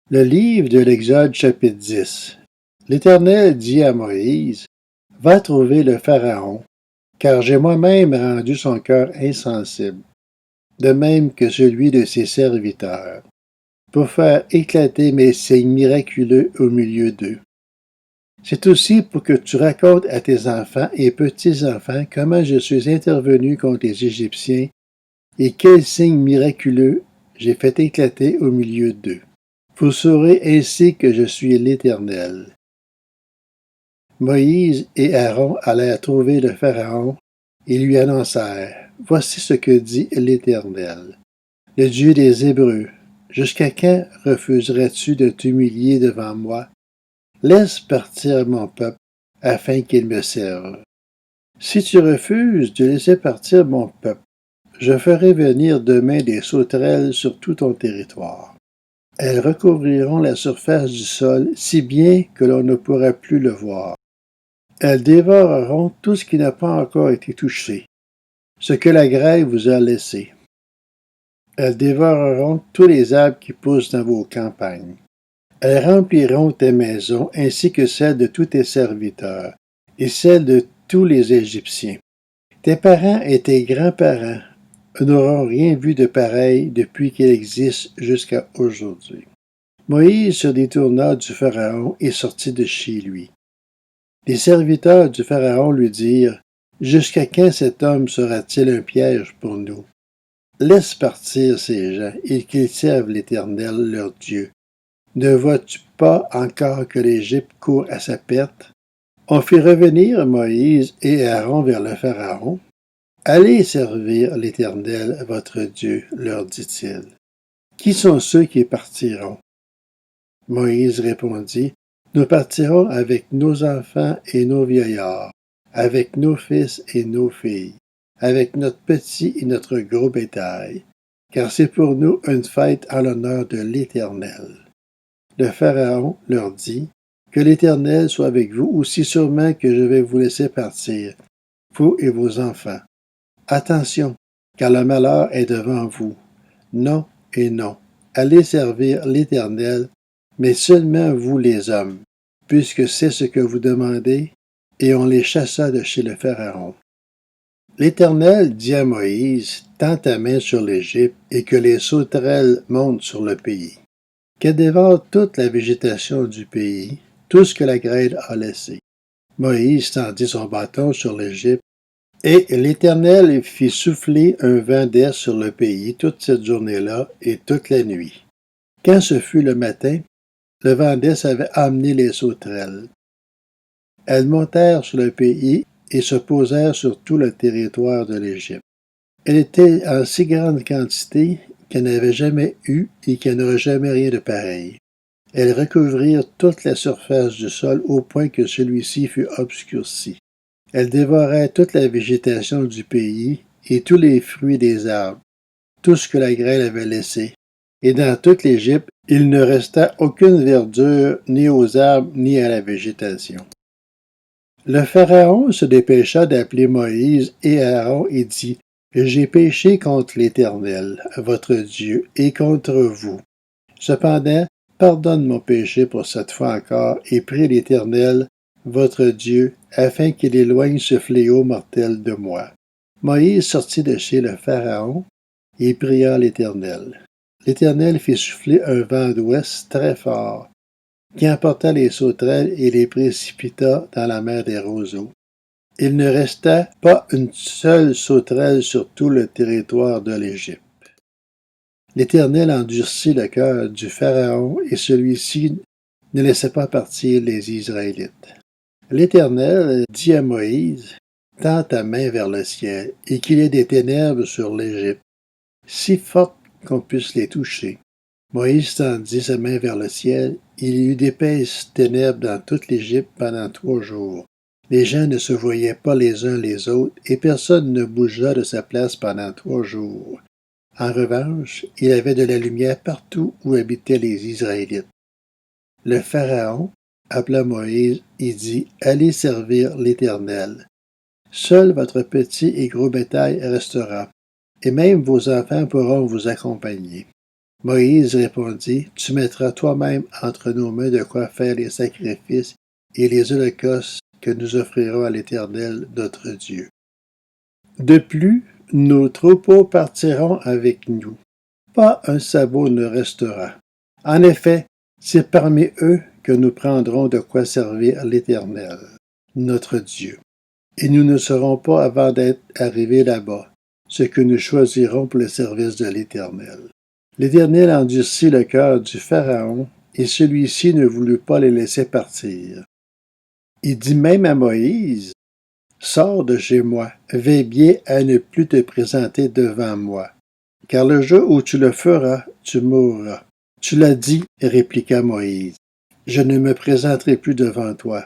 Le livre de l'Exode chapitre 10. L'Éternel dit à Moïse, « Va trouver le Pharaon, car j'ai moi-même rendu son cœur insensible, de même que celui de ses serviteurs, pour faire éclater mes signes miraculeux au milieu d'eux. C'est aussi pour que tu racontes à tes enfants et petits-enfants comment je suis intervenu contre les Égyptiens et quels signes miraculeux j'ai fait éclater au milieu d'eux. Vous saurez ainsi que je suis l'Éternel. » Moïse et Aaron allèrent trouver le Pharaon et lui annoncèrent, « Voici ce que dit l'Éternel, le Dieu des Hébreux. Jusqu'à quand refuserais-tu de t'humilier devant moi? Laisse partir mon peuple, afin qu'il me serve. Si tu refuses de laisser partir mon peuple, je ferai venir demain des sauterelles sur tout ton territoire. Elles recouvriront la surface du sol si bien que l'on ne pourra plus le voir. Elles dévoreront tout ce qui n'a pas encore été touché, ce que la grêle vous a laissé. Elles dévoreront tous les arbres qui poussent dans vos campagnes. Elles rempliront tes maisons ainsi que celles de tous tes serviteurs et celles de tous les Égyptiens. Tes parents et tes grands-parents n'auront rien vu de pareil depuis qu'il existe jusqu'à aujourd'hui. » Moïse se détourna du Pharaon et sortit de chez lui. Les serviteurs du Pharaon lui dirent, « Jusqu'à quand cet homme sera-t-il un piège pour nous? Laisse partir ces gens et qu'ils servent l'Éternel leur Dieu. Ne vois-tu pas encore que l'Égypte court à sa perte? » On fit revenir Moïse et Aaron vers le Pharaon. « Allez servir l'Éternel votre Dieu, leur dit-il. Qui sont ceux qui partiront? » Moïse répondit, « Nous partirons avec nos enfants et nos vieillards, avec nos fils et nos filles, avec notre petit et notre gros bétail, car c'est pour nous une fête en l'honneur de l'Éternel. » Le Pharaon leur dit, « Que l'Éternel soit avec vous aussi sûrement que je vais vous laisser partir, vous et vos enfants. Attention, car le malheur est devant vous. Non et non, allez servir l'Éternel, mais seulement vous les hommes, puisque c'est ce que vous demandez. » Et on les chassa de chez le Pharaon. L'Éternel dit à Moïse, « Tends ta main sur l'Égypte et que les sauterelles montent sur le pays, qu'elles dévorent toute la végétation du pays, tout ce que la grêle a laissé. » Moïse tendit son bâton sur l'Égypte, et l'Éternel fit souffler un vent d'est sur le pays toute cette journée-là et toute la nuit. Quand ce fut le matin, le vent d'est avait amené les sauterelles. Elles montèrent sur le pays et se posèrent sur tout le territoire de l'Égypte. Elles étaient en si grande quantité qu'il n'y avait jamais eu et qu'il n'y aurait jamais rien de pareil. Elles recouvrirent toute la surface du sol au point que celui-ci fut obscurci. Elles dévoraient toute la végétation du pays et tous les fruits des arbres, tout ce que la grêle avait laissé. Et dans toute l'Égypte, il ne resta aucune verdure ni aux arbres ni à la végétation. Le Pharaon se dépêcha d'appeler Moïse et Aaron et dit, « J'ai péché contre l'Éternel, votre Dieu, et contre vous. Cependant, pardonne mon péché pour cette fois encore, et prie l'Éternel, votre Dieu, afin qu'il éloigne ce fléau mortel de moi. » Moïse sortit de chez le Pharaon et pria l'Éternel. L'Éternel fit souffler un vent d'ouest très fort, qui emporta les sauterelles et les précipita dans la mer des roseaux. Il ne resta pas une seule sauterelle sur tout le territoire de l'Égypte. L'Éternel endurcit le cœur du Pharaon et celui-ci ne laissait pas partir les Israélites. L'Éternel dit à Moïse, « Tends ta main vers le ciel et qu'il y ait des ténèbres sur l'Égypte, si fortes qu'on puisse les toucher. » Moïse tendit sa main vers le ciel, il y eut d'épaisses ténèbres dans toute l'Égypte pendant 3 jours. Les gens ne se voyaient pas les uns les autres, et personne ne bougea de sa place pendant 3 jours. En revanche, il y avait de la lumière partout où habitaient les Israélites. Le Pharaon appela Moïse et dit, « Allez servir l'Éternel. Seul votre petit et gros bétail restera, et même vos enfants pourront vous accompagner. » Moïse répondit, tu mettras toi-même entre nos mains de quoi faire les sacrifices et les holocaustes que nous offrirons à l'Éternel notre Dieu. De plus, nos troupeaux partiront avec nous. Pas un sabot ne restera. En effet, c'est parmi eux que nous prendrons de quoi servir l'Éternel, notre Dieu. Et nous ne serons pas avant d'être arrivés là-bas, ce que nous choisirons pour le service de l'Éternel. L'Éternel endurcit le cœur du Pharaon, et celui-ci ne voulut pas les laisser partir. Il dit même à Moïse, « Sors de chez moi, veille bien à ne plus te présenter devant moi, car le jour où tu le feras, tu mourras. » « Tu l'as dit, répliqua Moïse, « je ne me présenterai plus devant toi. »